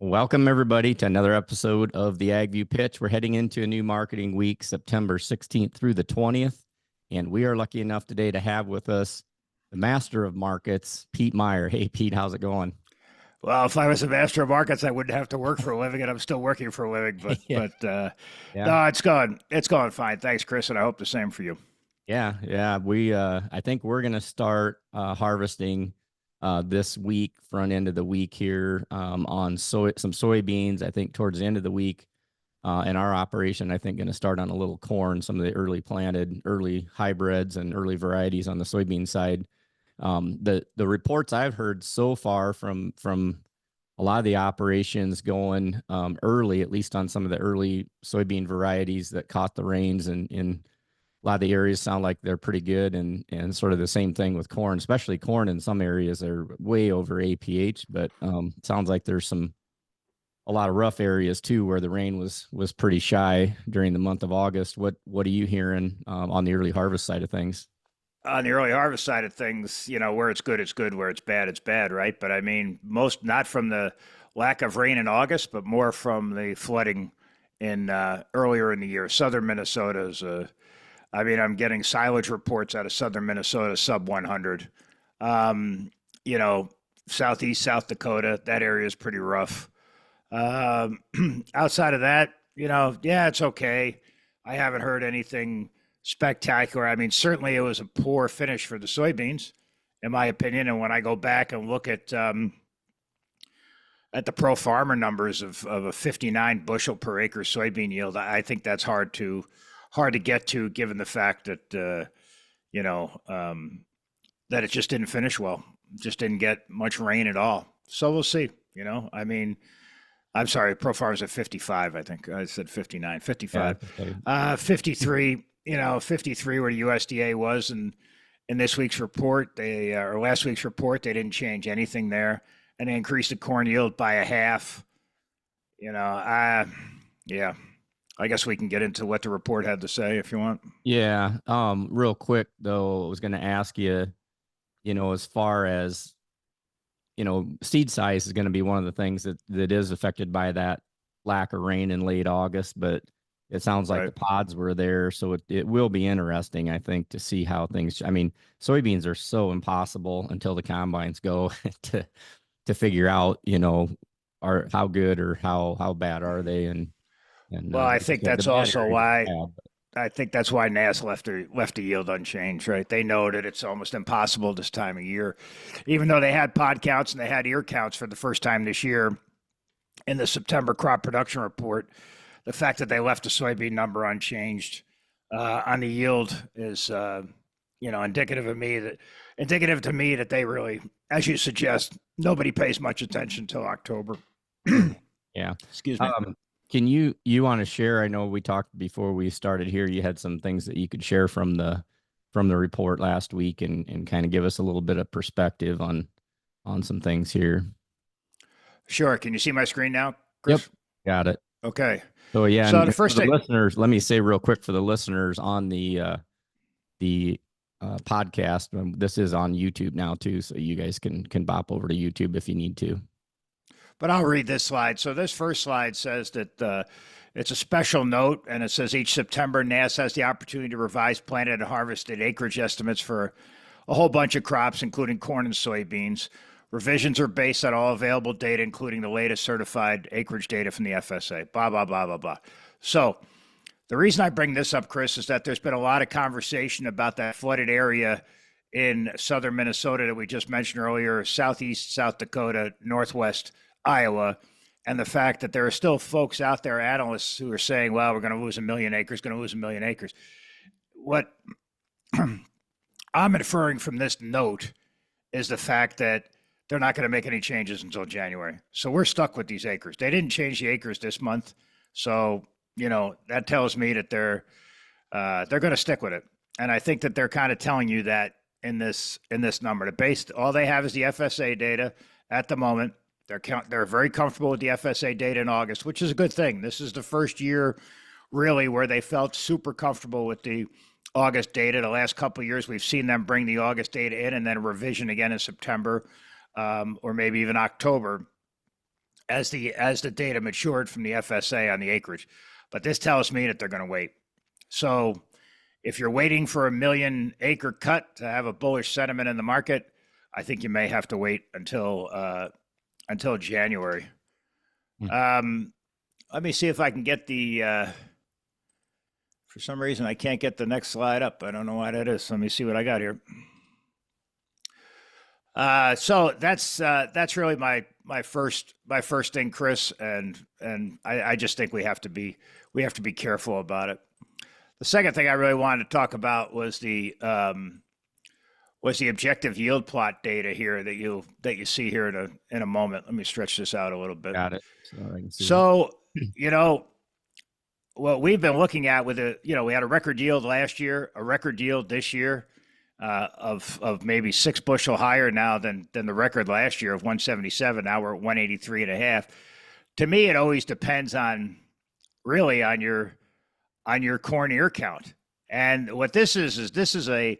Welcome, everybody, to another episode of the AgView Pitch. We're heading into a new marketing week, September 16th through the 20th. And we are lucky enough today to have with us the master of markets, Pete Meyer. Hey, Pete, how's it going? Well, if I was a master of markets, I wouldn't have to work for a living, and I'm still working for a living. But Yeah. Yeah. no, it's going fine. Thanks, Chris, and I hope the same for you. Yeah. I think we're going to start harvesting this week, front end of the week here on some soybeans. I think towards the end of the week in our operation, I think going to start on a little corn, some of the early planted, early hybrids and early varieties on the soybean side. The reports I've heard so far from a lot of the operations going early, at least on some of the early soybean varieties that caught the rains and in a lot of the areas sound like they're pretty good, and sort of the same thing with corn, especially corn in some areas are way over APH, but it sounds like there's a lot of rough areas too where the rain was pretty shy during the month of August. What are you hearing on the early harvest side of things? On the early harvest side of things, where it's good, it's good. Where it's bad, right? But I mean, most not from the lack of rain in August, but more from the flooding in earlier in the year. Southern Minnesota's. I'm getting silage reports out of southern Minnesota, sub 100. Um, you know, Southeast South Dakota, that area is pretty rough. Um, Outside of that, yeah, it's okay. I haven't heard anything spectacular. I mean, certainly it was a poor finish for the soybeans, in my opinion. And when I go back and look at the pro farmer numbers of a 59 bushel per acre soybean yield, I think that's hard to get to, given the fact that you know that it just didn't finish well, just didn't get much rain at all. So we'll see. I mean, I'm sorry, Pro Farm's at 55. I think I said 59, Yeah. 55, 53. 53 where the USDA was, and in this week's report, or last week's report, they didn't change anything there, and they increased the corn yield by a half. Yeah, I guess we can get into what the report had to say if you want. Yeah. Real quick though, I was going to ask you, as far as seed size is going to be one of the things that is affected by that lack of rain in late August, but it sounds like Right. the pods were there. So it will be interesting, I think, to see how things, I mean, soybeans are so impossible until the combines go to figure out, are how good or how bad are they. And Well, I like you think said, the that's bad also areas why are bad. I think that's why NAS left the yield unchanged, right? They know that it's almost impossible this time of year, even though they had pod counts and they had ear counts for the first time this year in the September crop production report. The fact that they left the soybean number unchanged on the yield is, indicative to me that they really, as you suggest, nobody pays much attention till October. Yeah. Excuse me. Um, can you want to share? I know we talked before we started here. You had some things that you could share from the report last week and kind of give us a little bit of perspective on some things here. Sure. Can you see my screen now, Yep. Chris? Got it. Okay. So yeah, So the and for first the thing, listeners, let me say real quick for the listeners on the podcast, this is on YouTube now too, so you guys can bop over to YouTube if you need to. but I'll read this slide. So this first slide says that it's a special note, and it says each September, NAS has the opportunity to revise planted and harvested acreage estimates for a whole bunch of crops, including corn and soybeans. Revisions are based on all available data, including the latest certified acreage data from the FSA. Blah, blah, blah, blah, blah. So the reason I bring this up, Chris, is that there's been a lot of conversation about that flooded area in southern Minnesota that we just mentioned earlier, southeast South Dakota, northwest Iowa, and the fact that there are still folks out there, analysts, who are saying, well, we're going to lose a million acres, going to lose a million acres. What I'm inferring from this note is the fact that they're not going to make any changes until January. So we're stuck with these acres. They didn't change the acres this month. So, that tells me that they're going to stick with it. And I think that they're kind of telling you that in this number. All they have is the FSA data at the moment. They're very comfortable with the FSA data in August, which is a good thing. This is the first year really where they felt super comfortable with the August data. The last couple of years, we've seen them bring the August data in and then a revision again in September, or maybe even October. as the data matured from the FSA on the acreage. But this tells me that they're going to wait. So if you're waiting for a 1,000,000 acre cut to have a bullish sentiment in the market, I think you may have to wait until January. Let me see if I can get the. For some reason, I can't get the next slide up. I don't know why that is. Let me see what I got here. So that's really my first thing, Chris, and I just think we have to be careful about it. The second thing I really wanted to talk about was the objective yield plot data here that you see here in a moment. Let me stretch this out a little bit. Got it. So I can see. So what we've been looking at with we had a record yield last year, a record yield this year of maybe 6 bushel higher now than the record last year of 177. Now we're at 183.5. To me, it always depends on your corn ear count. And what this is this is a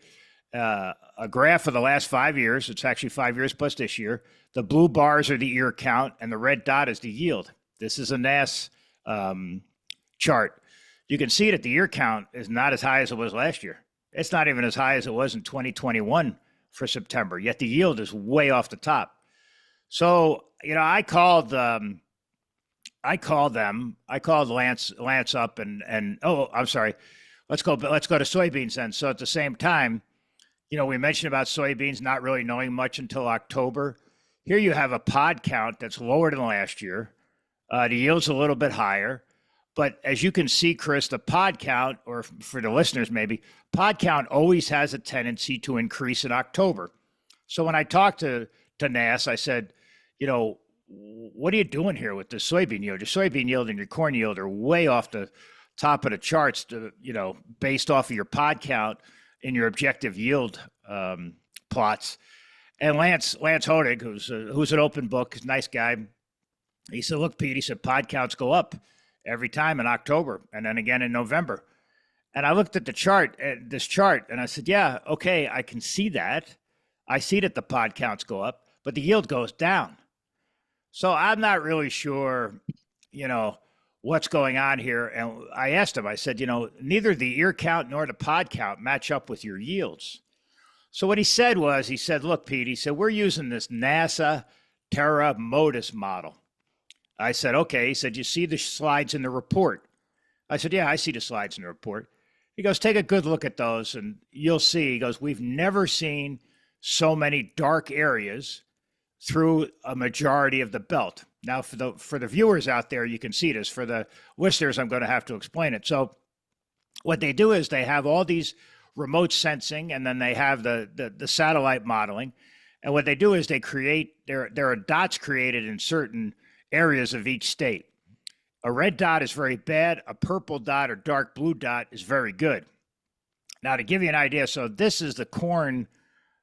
graph of the last 5 years. It's actually 5 years plus this year. The blue bars are the ear count, and the red dot is the yield. This is a NASS chart. You can see that the ear count is not as high as it was last year. It's not even as high as it was in 2021 for September, yet the yield is way off the top. So, I called Lance up and oh, I'm sorry. Let's go to soybeans then. So at the same time, we mentioned about soybeans not really knowing much until October. Here you have a pod count that's lower than last year. The yield's a little bit higher. But as you can see, Chris, the pod count, or for the listeners maybe, pod count always has a tendency to increase in October. So when I talked to NASS, I said, what are you doing here with the soybean yield? Your soybean yield and your corn yield are way off the top of the charts, based off of your pod count in your objective yield plots. And Lance Hodig, who's an open book, nice guy, he said, look, Pete, he said, pod counts go up every time in October and then again in November. And I looked at this chart, and I said, yeah, okay, I can see that. I see that the pod counts go up, but the yield goes down. So I'm not really sure, what's going on here. And I asked him, I said, neither the ear count nor the pod count match up with your yields. So what he said, look, Pete, he said, we're using this NASA Terra Modus model. I said, okay. He said, you see the slides in the report? I said, yeah, I see the slides in the report. He goes, take a good look at those and you'll see. He goes, we've never seen so many dark areas through a majority of the belt. Now, for the viewers out there, you can see this. For the listeners, I'm going to have to explain it. So what they do is they have all these remote sensing, and then they have the satellite modeling. And what they do is they create, there are dots created in certain areas of each state. A red dot is very bad. A purple dot or dark blue dot is very good. Now, to give you an idea, so this is the corn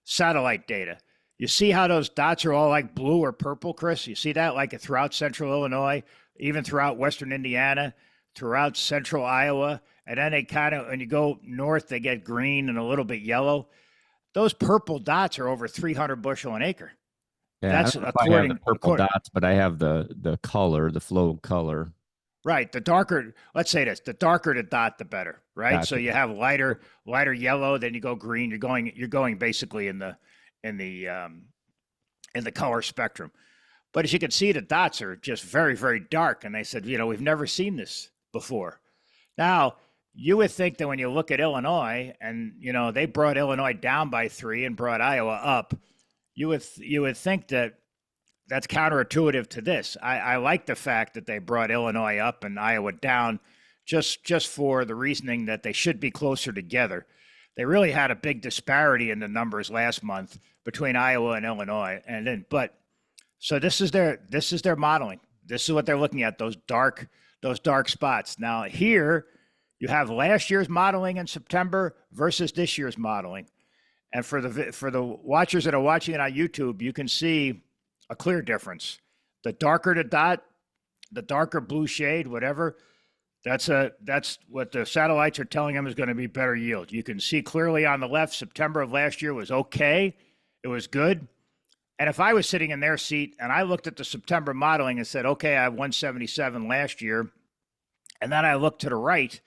satellite data. You see how those dots are all like blue or purple, Chris? You see that like throughout central Illinois, even throughout western Indiana, throughout central Iowa, and then they kind of, when you go north, they get green and a little bit yellow. Those purple dots are over 300 bushel an acre. Yeah, that's I don't know if I have the purple dots, but I have the color, the flow color. Right. The darker, let's say this, the darker the dot, the better, right? Gotcha. So you have lighter yellow, then you go green. You're going basically in the color spectrum. But as you can see, the dots are just very, very dark. And they said, we've never seen this before. Now, you would think that when you look at Illinois and, they brought Illinois down by 3 and brought Iowa up, you would think that that's counterintuitive to this. I like the fact that they brought Illinois up and Iowa down just for the reasoning that they should be closer together. They really had a big disparity in the numbers last month between Iowa and Illinois. So this is their modeling. This is what they're looking at, those dark spots. Now here you have last year's modeling in September versus this year's modeling. And for the watchers that are watching it on YouTube, you can see a clear difference. The darker the dot, the darker blue shade, whatever, that's what the satellites are telling them is going to be better yield. You can see clearly on the left, September of last year was okay. It was good. And if I was sitting in their seat and I looked at the September modeling and said, okay, I have 177 last year, and then I look to the right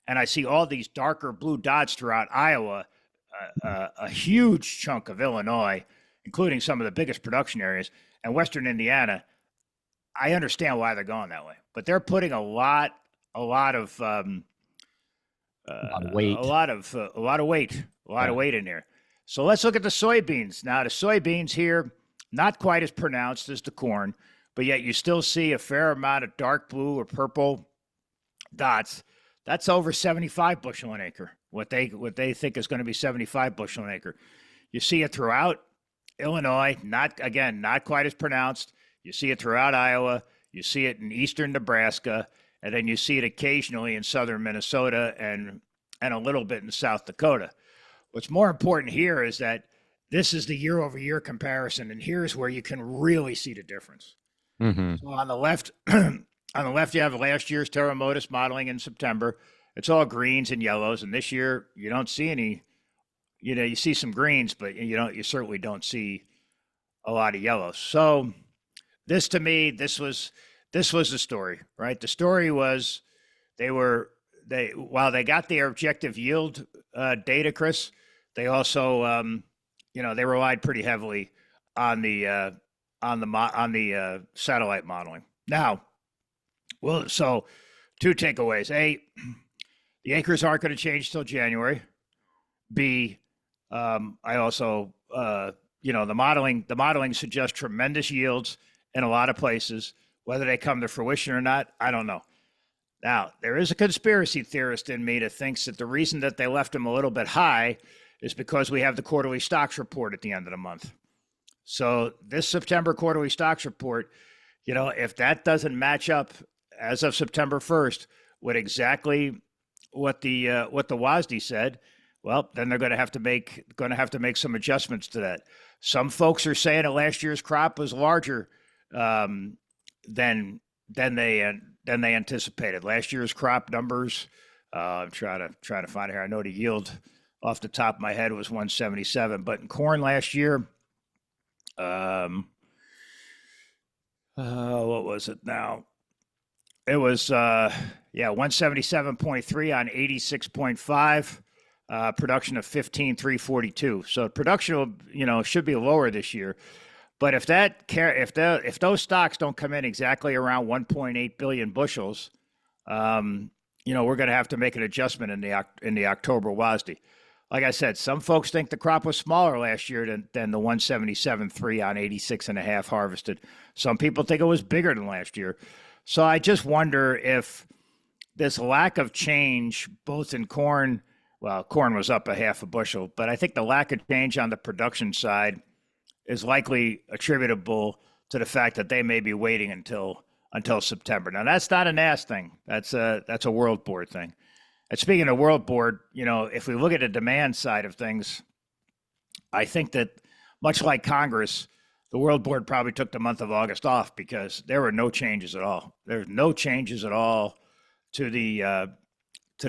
and I see all these darker blue dots throughout Iowa, a huge chunk of Illinois, including some of the biggest production areas, and Western Indiana, I understand why they're going that way. But they're putting a lot of A lot of weight. a lot of weight, in there. So let's look at the soybeans. Now the soybeans here, not quite as pronounced as the corn, but yet you still see a fair amount of dark blue or purple dots. That's over 75 bushel an acre. What they think is going to be 75 bushel an acre. You see it throughout Illinois, not quite as pronounced. You see it throughout Iowa. You see it in eastern Nebraska, and then you see it occasionally in southern Minnesota and a little bit in South Dakota. What's more important here is that this is the year over year comparison, and here's where you can really see the difference. Mm-hmm. So on the left, you have last year's Terra Modis modeling in September. It's all greens and yellows, and this year you don't see any. You see some greens, but you certainly don't see a lot of yellows. So this, to me, this was the story, right? The story was while they got their objective yield data, Chris, they also they relied pretty heavily on the satellite modeling. Now, well, so two takeaways: A, the acres aren't going to change till January. B, I also the modeling suggests tremendous yields in a lot of places. Whether they come to fruition or not, I don't know. Now, there is a conspiracy theorist in me that thinks that the reason that they left them a little bit high is because we have the quarterly stocks report at the end of the month. So this September quarterly stocks report, if that doesn't match up as of September 1st with exactly what the WASDE said, well, then they're going to have to make some adjustments to that. Some folks are saying that last year's crop was larger than they anticipated. Last year's crop numbers, I'm trying to find it here. I know the yield off the top of my head was 177, but in corn last year, what was it now? It was 177.3 on 86.5. Production of 15,342. So production will, should be lower this year. But if those stocks don't come in exactly around 1.8 billion bushels, we're going to have to make an adjustment in the October WASDE. Like I said, some folks think the crop was smaller last year than the 177.3 on 86.5 harvested. Some people think it was bigger than last year. So I just wonder if this lack of change, both in corn, well, corn was up a half a bushel, but I think the lack of change on the production side is likely attributable to the fact that they may be waiting until September. Now, that's not a NAS thing. That's a World Board thing. And speaking of World Board, if we look at the demand side of things, I think that much like Congress, the World Board probably took the month of August off because there were no changes at all. There's no changes at all to the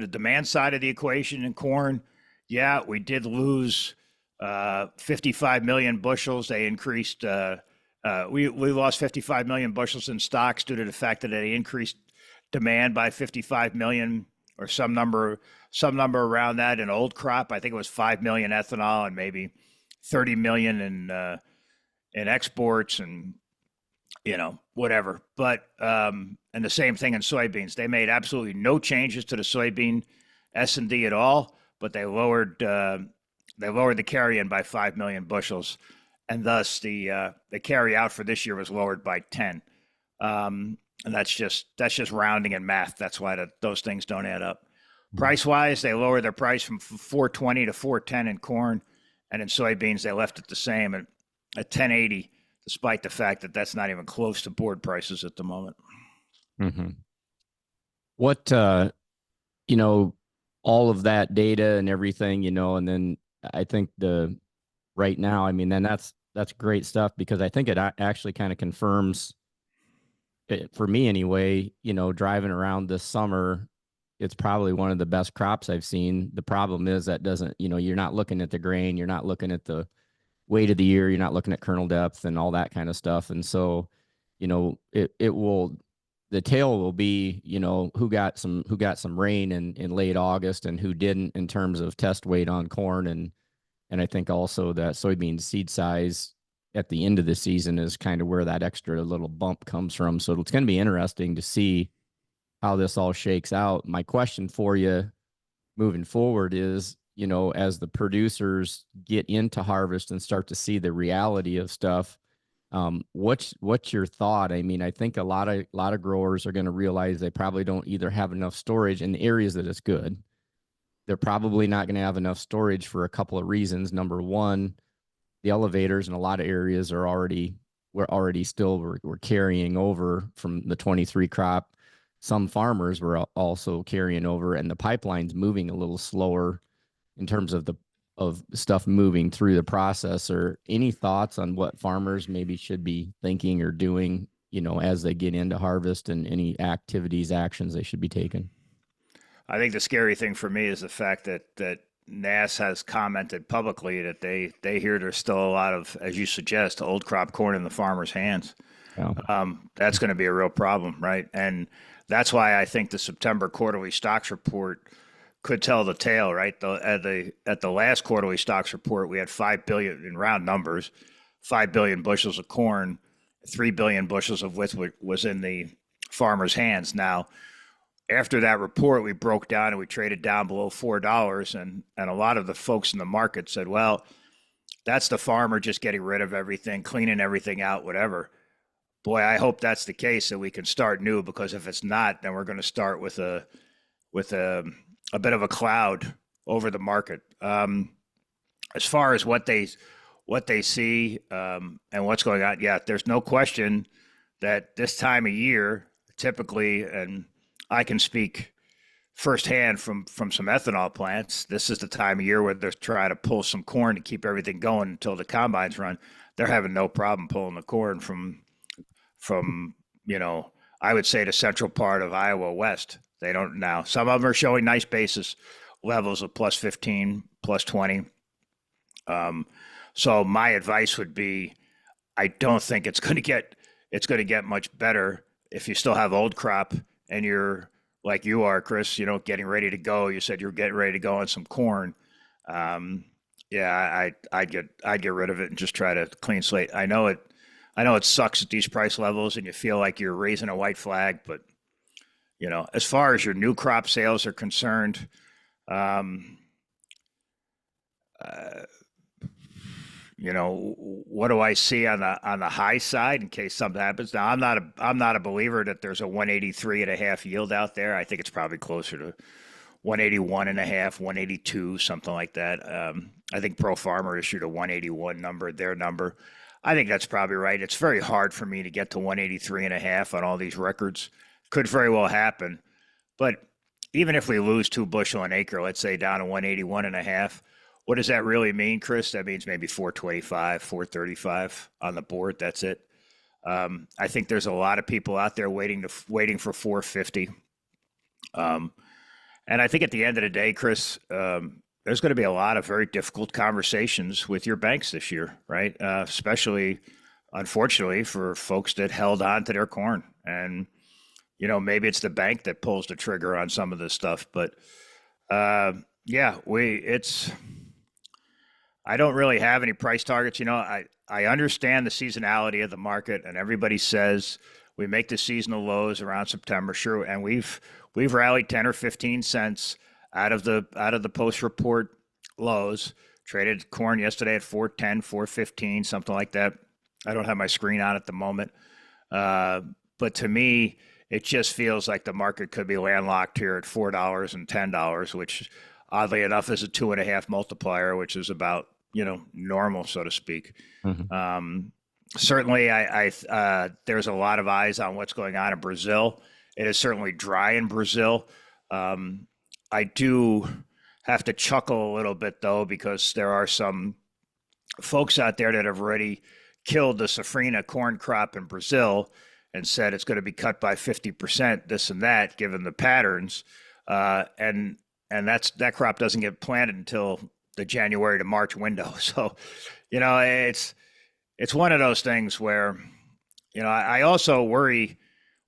demand side of the equation in corn. Yeah, we did lose 55 million bushels. They increased. We lost 55 million bushels in stocks due to the fact that they increased demand by 55 million or some number around that in old crop. I think it was 5 million ethanol and maybe 30 million in exports and whatever. But and the same thing in soybeans. They made absolutely no changes to the soybean S&D at all, but they lowered the carry-in by 5 million bushels, and thus the carry out for this year was lowered by 10. And that's just rounding and math. That's why those things don't add up. Price-wise, they lowered their price from 420 to 410 in corn, and in soybeans they left it the same at 1080, despite the fact that that's not even close to board prices at the moment. Mm-hmm. What all of that data and everything, and then I think right now, I mean, then that's great stuff because I think it actually kind of confirms it, for me anyway, driving around this summer, it's probably one of the best crops I've seen. The problem is that doesn't, you're not looking at the grain, you're not looking at the weight of the year. You're not looking at kernel depth and all that kind of stuff. And so, it will, the tail will be, who got some rain in late August and who didn't in terms of test weight on corn. And I think also that soybean seed size at the end of the season is kind of where that extra little bump comes from. So it's going to be interesting to see how this all shakes out. My question for you moving forward is, as the producers get into harvest and start to see the reality of stuff, what's your thought? I mean, I think a lot of growers are going to realize they probably don't either have enough storage in the areas that it's good. They're probably not going to have enough storage for a couple of reasons. Number one, the elevators in a lot of areas we're carrying over from the 23 crop. Some farmers were also carrying over, and the pipeline's moving a little slower in terms of stuff moving through the process. Or any thoughts on what farmers maybe should be thinking or doing, as they get into harvest, and any actions they should be taking? I think the scary thing for me is the fact that NAS has commented publicly that they hear there's still a lot of, as you suggest, old crop corn in the farmers' hands. Yeah. That's going to be a real problem, right? And that's why I think the September quarterly stocks report could tell the tale, right? At the last quarterly stocks report, we had 5 billion, in round numbers, 5 billion bushels of corn, 3 billion bushels of which was in the farmers' hands. Now, after that report, we broke down and we traded down below $4, and a lot of the folks in the market said, well, that's the farmer just getting rid of everything, cleaning everything out, whatever. Boy, I hope that's the case, so we can start new, because if it's not, then we're going to start with a bit of a cloud over the market. As far as what they see and what's going on, yeah, there's no question that this time of year, typically, and I can speak firsthand from some ethanol plants, this is the time of year where they're trying to pull some corn to keep everything going until the combines run. They're having no problem pulling the corn from I would say the central part of Iowa west. They don't now. Some of them are showing nice basis levels of plus 15, plus 20. So my advice would be, I don't think it's going to get much better if you still have old crop and you're like you are, Chris, getting ready to go. You said you're getting ready to go on some corn. Yeah, I'd get rid of it and just try to clean slate. I know it sucks at these price levels and you feel like you're raising a white flag, but as far as your new crop sales are concerned, what do I see on the high side in case something happens? Now, I'm not a believer that there's a 183 and a half yield out there. I think it's probably closer to 181 and a half, 182, something like that. I think Pro Farmer issued a 181 number, their number. I think that's probably right. It's very hard for me to get to 183 and a half on all these records. Could very well happen. But even if we lose 2 bushel an acre, let's say down to 181 and a half, what does that really mean, Chris? That means maybe 425, 435 on the board. That's it. I think there's a lot of people out there waiting for 450. And I think at the end of the day, Chris, there's going to be a lot of very difficult conversations with your banks this year, right? Especially, unfortunately, for folks that held on to their corn. And, maybe it's the bank that pulls the trigger on some of this stuff. But, yeah, I don't really have any price targets. I understand the seasonality of the market, and everybody says we make the seasonal lows around September, sure, and we've rallied 10 or 15 cents out of the post report lows. Traded corn yesterday at 410, 415, something like that. I don't have my screen on at the moment, but to me, it just feels like the market could be landlocked here at $4 and $10, which oddly enough is a 2.5 multiplier, which is about normal, so to speak. Mm-hmm. Certainly, there's a lot of eyes on what's going on in Brazil. It is certainly dry in Brazil. I do have to chuckle a little bit, though, because there are some folks out there that have already killed the safrinha corn crop in Brazil and said it's going to be cut by 50%, this and that, given the patterns. And that crop doesn't get planted until the January to March window. So, it's one of those things where, I also worry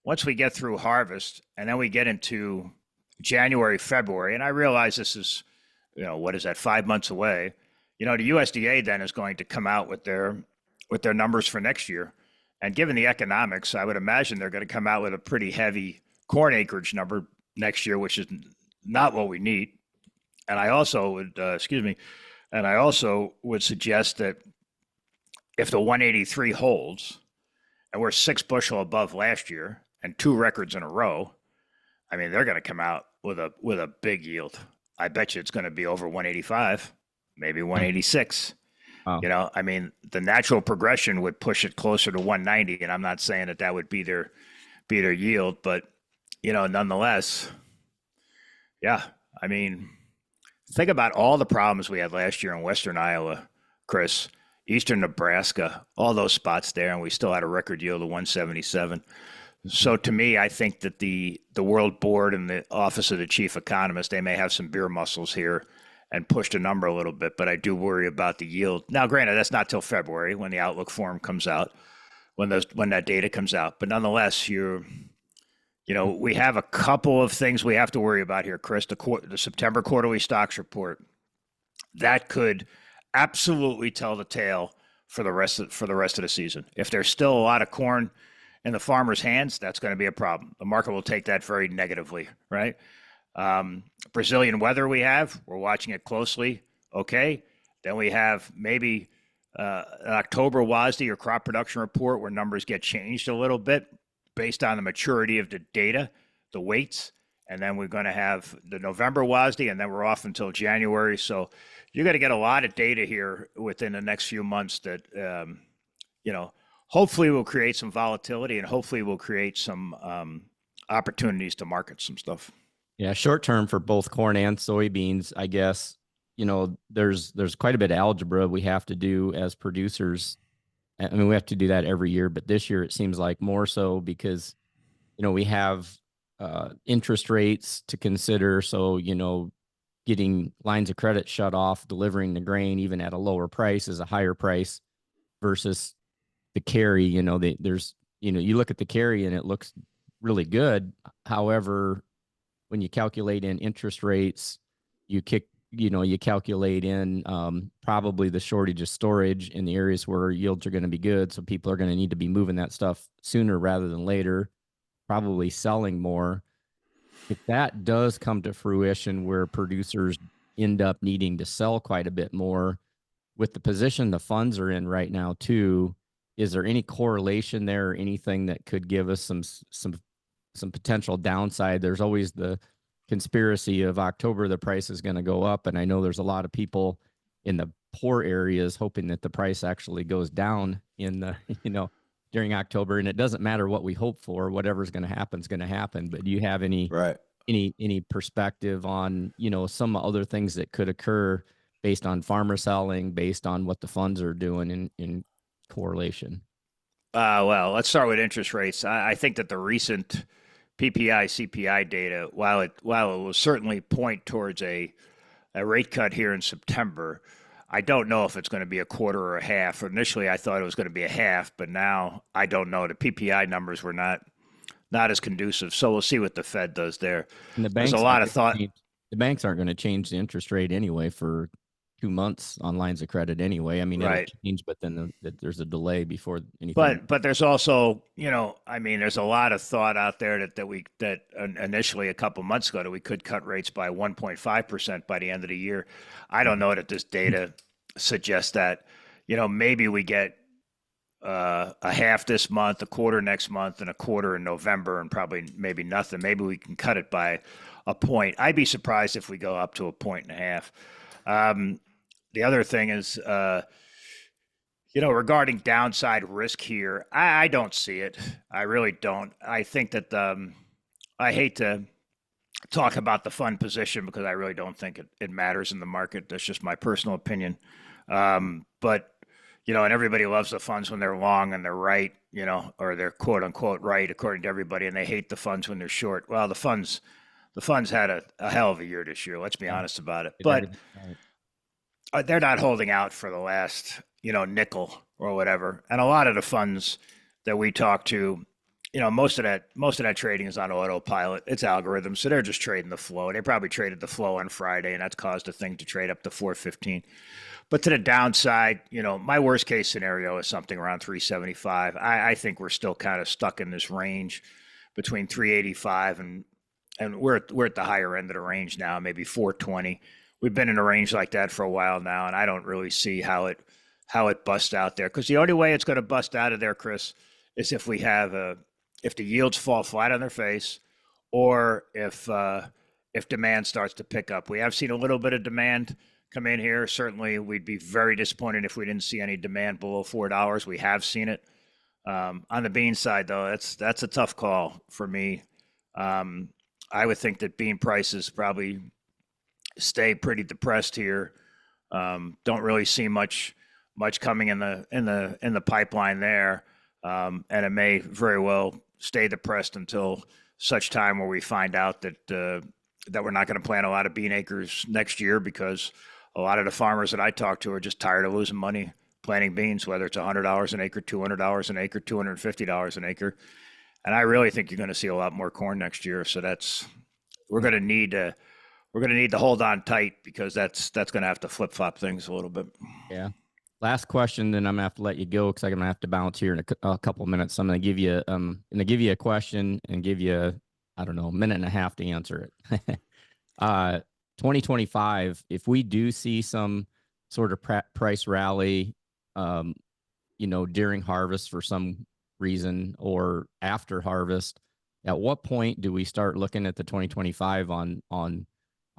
once we get through harvest and then we get into January, February, and I realize this is, what is that, 5 months away? The USDA then is going to come out with their numbers for next year. And given the economics, I would imagine they're going to come out with a pretty heavy corn acreage number next year, which is not what we need. And I also would, and I also would suggest that if the 183 holds, and we're 6 bushel above last year and 2 records in a row, I mean, they're going to come out with a big yield. I bet you it's going to be over 185, maybe 186. Wow. I mean, the natural progression would push it closer to 190, and I'm not saying that would be their yield, but nonetheless, yeah. I mean, think about all the problems we had last year in Western Iowa, Chris, Eastern Nebraska, all those spots there, and we still had a record yield of 177. So to me, I think that the World Board and the Office of the Chief Economist, they may have some beer muscles here and push the number a little bit, but I do worry about the yield. Now, granted, that's not till February when the outlook form comes out, when that data comes out. But nonetheless, we have a couple of things we have to worry about here, Chris. The September quarterly stocks report that could absolutely tell the tale for the rest of the season. If there's still a lot of corn in the farmers' hands, that's going to be a problem. The market will take that very negatively, right? Brazilian weather we're watching it closely. Okay. Then we have maybe an October WASDE or crop production report where numbers get changed a little bit based on the maturity of the data, the weights. And then we're going to have the November WASDE, and then we're off until January. So you're going to get a lot of data here within the next few months that, hopefully will create some volatility and hopefully will create some opportunities to market some stuff. Yeah, short term for both corn and soybeans, I guess, there's quite a bit of algebra we have to do as producers. I mean, we have to do that every year, but this year it seems like more so because, we have interest rates to consider. So, getting lines of credit shut off, delivering the grain even at a lower price is a higher price versus the carry. You look at the carry and it looks really good. However, when you calculate in interest rates, you calculate in probably the shortage of storage in the areas where yields are going to be good. So people are going to need to be moving that stuff sooner rather than later, probably selling more. If that does come to fruition where producers end up needing to sell quite a bit more with the position the funds are in right now too, is there any correlation there or anything that could give us some potential downside? There's always the conspiracy of October, the price is going to go up. And I know there's a lot of people in the poor areas hoping that the price actually goes down in the, during October. And it doesn't matter what we hope for, whatever's going to happen is going to happen. But do you have any perspective on, some other things that could occur based on farmer selling, based on what the funds are doing in correlation? Well, let's start with interest rates. I think that the recent PPI CPI data, while it will certainly point towards a rate cut here in September, I don't know if it's going to be a quarter or a half. Initially, I thought it was going to be a half, but now I don't know. The PPI numbers were not as conducive, so we'll see what the Fed does there. And There's a lot of thought. The banks aren't going to change the interest rate anyway for 2 months on lines of credit anyway. I mean, it'll change, but then there's a delay before anything. But there's also, there's a lot of thought out there that initially a couple months ago that we could cut rates by 1.5% by the end of the year. I don't know that this data suggests that. Maybe we get a half this month, a quarter next month, and a quarter in November, and maybe nothing. Maybe we can cut it by a point. I'd be surprised if we go up to 1.5. The other thing is, regarding downside risk here, I don't see it. I really don't. I think that I hate to talk about the fund position because I really don't think it matters in the market. That's just my personal opinion. But, and everybody loves the funds when they're long and they're right, or they're quote unquote right according to everybody, and they hate the funds when they're short. Well, the funds had a hell of a year this year. Let's be honest about it. But they're not holding out for the last, nickel or whatever. And a lot of the funds that we talk to, most of that trading is on autopilot. It's algorithms, so they're just trading the flow. They probably traded the flow on Friday, and that's caused the thing to trade up to 415. But to the downside, my worst case scenario is something around 375. I think we're still kind of stuck in this range between 385 and we're at the higher end of the range now, maybe 420. We've been in a range like that for a while now, and I don't really see how it busts out there, because the only way it's going to bust out of there, Chris, is if the yields fall flat on their face, or if demand starts to pick up. We have seen a little bit of demand come in here. Certainly, we'd be very disappointed if we didn't see any demand below $4. We have seen it. On the bean side, though, that's a tough call for me. I would think that bean prices probably stay pretty depressed here. Don't really see much coming in the pipeline there, and it may very well stay depressed until such time where we find out that we're not going to plant a lot of bean acres next year, because a lot of the farmers that I talk to are just tired of losing money planting beans, whether it's $100 an acre, $200 an acre, $250 an acre. And I really think you're going to see a lot more corn next year. So we're going to need to hold on tight, because that's going to have to flip flop things a little bit. Yeah. Last question, then I'm gonna have to let you go because I'm gonna have to bounce here in a couple of minutes. So I'm gonna give you a question and give you, I don't know, a minute and a half to answer it. 2025, if we do see some sort of price rally, during harvest for some reason or after harvest, at what point do we start looking at the 2025 on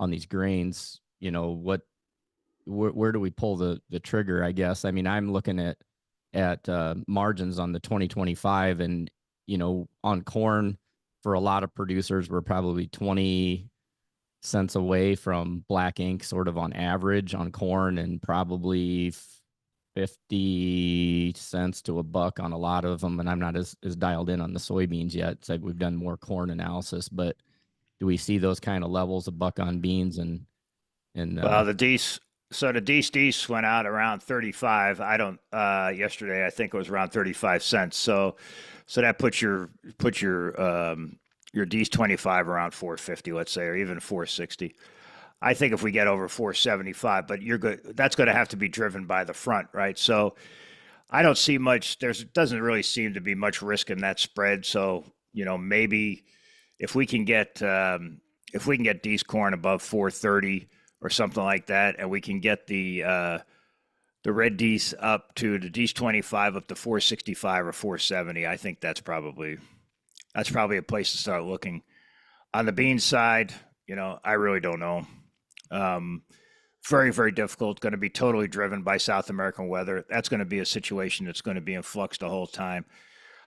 these grains? Where do we pull the trigger, I guess? I mean, I'm looking at margins on the 2025, and on corn, for a lot of producers, we're probably 20 cents away from black ink sort of on average on corn, and probably 50 cents to $1 on a lot of them. And I'm not as dialed in on the soybeans yet. So we've done more corn analysis, but do we see those kind of levels, $1 on beans and Well, the Dees went out around 35. I don't yesterday, I think it was around 35 cents. So that puts your Dees 25 around 450, let's say, or even 460. I think if we get over 475, but that's going to have to be driven by the front, right? So I don't see much. Doesn't really seem to be much risk in that spread. So maybe if we can get Dees corn above 430 or something like that, and we can get the red Dees up to the Dees 25 up to 465 or 470, I think that's probably a place to start looking. On the bean side, I really don't know. Very, very difficult. Going to be totally driven by South American weather. That's going to be a situation that's going to be in flux the whole time.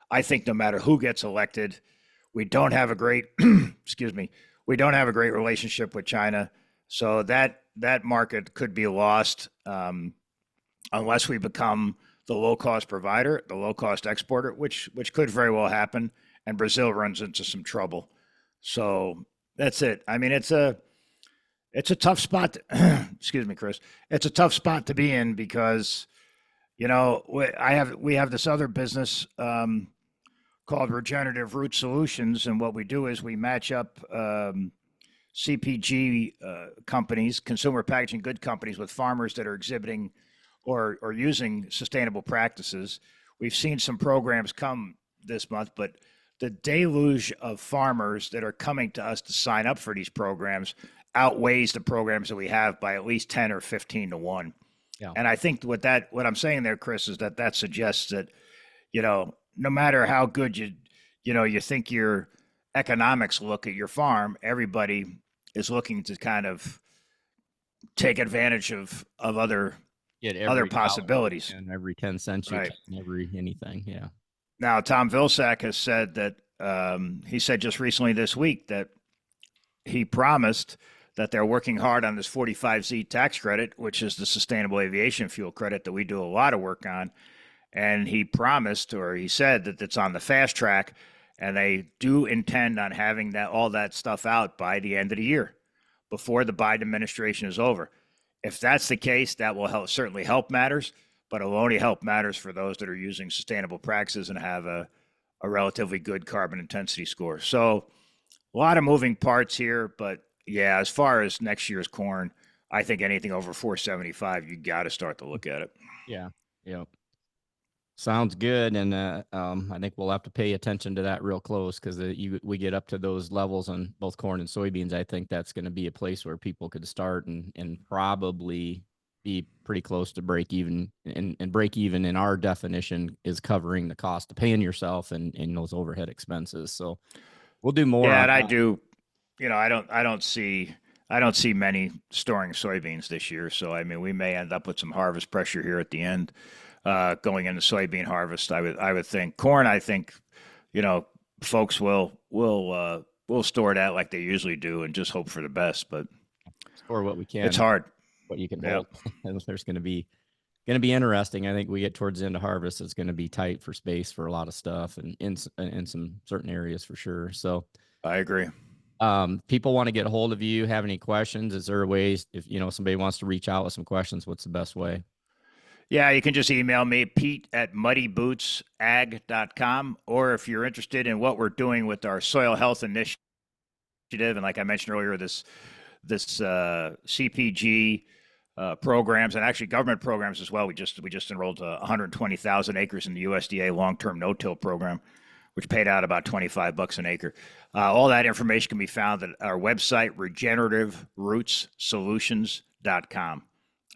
I think no matter who gets elected, we don't have a great excuse me, we don't have a great relationship with China. So that market could be lost unless we become the low-cost provider, the low-cost exporter, which could very well happen, and Brazil runs into some trouble. So that's it. I mean, it's a tough spot. Excuse me, Chris. It's a tough spot to be in, because we have this other business called Regenerative Root Solutions, and what we do is we match up CPG companies, consumer packaging good companies, with farmers that are exhibiting or using sustainable practices. We've seen some programs come this month, but the deluge of farmers that are coming to us to sign up for these programs outweighs the programs that we have by at least 10 or 15 to 1. Yeah. And I think what I'm saying there, Chris, is that suggests that, no matter how good you think your economics look at your farm, everybody is looking to kind of take advantage of other possibilities. And every 10 cents you right. get, every anything. Yeah. Now, Tom Vilsack has said that he said just recently this week that he promised that they're working hard on this 45Z tax credit, which is the sustainable aviation fuel credit that we do a lot of work on. And he promised, or he said, that it's on the fast track, and they do intend on having all that stuff out by the end of the year, before the Biden administration is over. If that's the case, that will certainly help matters, but it'll only help matters for those that are using sustainable practices and have a relatively good carbon intensity score. So a lot of moving parts here, but yeah, as far as next year's corn, I think anything over 475, you got to start to look at it. Yeah. Yeah. Sounds good, and I think we'll have to pay attention to that real close because we get up to those levels on both corn and soybeans. I think that's going to be a place where people could start and probably be pretty close to break even. And break even in our definition is covering the cost of paying yourself and those overhead expenses. So we'll do more Yeah, on and I that. do. I don't see many storing soybeans this year. So I mean, we may end up with some harvest pressure here at the end, going into soybean harvest. I would think corn. I think, you know, folks will store that like they usually do and just hope for the best. But Store what we it's can, hard. what you can Yeah, hold. And there's going to be interesting. I think we get towards the end of harvest, it's going to be tight for space for a lot of stuff and in some certain areas for sure. So I agree. people want to get a hold of you, have any questions? Is there ways if somebody wants to reach out with some questions, what's the best way? Yeah, you can just email me, Pete at muddybootsag.com. Or if you're interested in what we're doing with our soil health initiative, and like I mentioned earlier, this CPG programs and actually government programs as well. We just enrolled 120,000 acres in the USDA long-term no-till program, which paid out about $25 an acre. All that information can be found at our website, regenerativerootsolutions.com.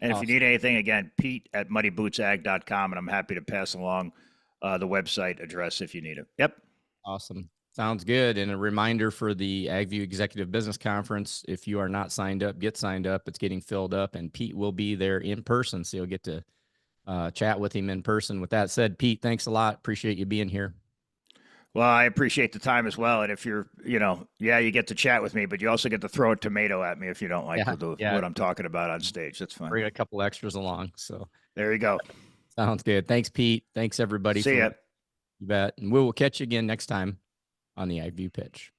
And if you Awesome. need anything, again, Pete at muddybootsag.com, and I'm happy to pass along the website address if you need it. Yep. Awesome. Sounds good. And a reminder for the AgView Executive Business Conference, if you are not signed up, get signed up. It's getting filled up, and Pete will be there in person, so you'll get to chat with him in person. With that said, Pete, thanks a lot. Appreciate you being here. Well, I appreciate the time as well. And if you're, yeah, you get to chat with me, but you also get to throw a tomato at me if you don't like Yeah, yeah. what I'm talking about on stage. That's fine. Bring a couple extras along. So There you go. sounds good. Thanks, Pete. Thanks everybody See for ya. you bet. And we will catch you again next time on the AgView Pitch.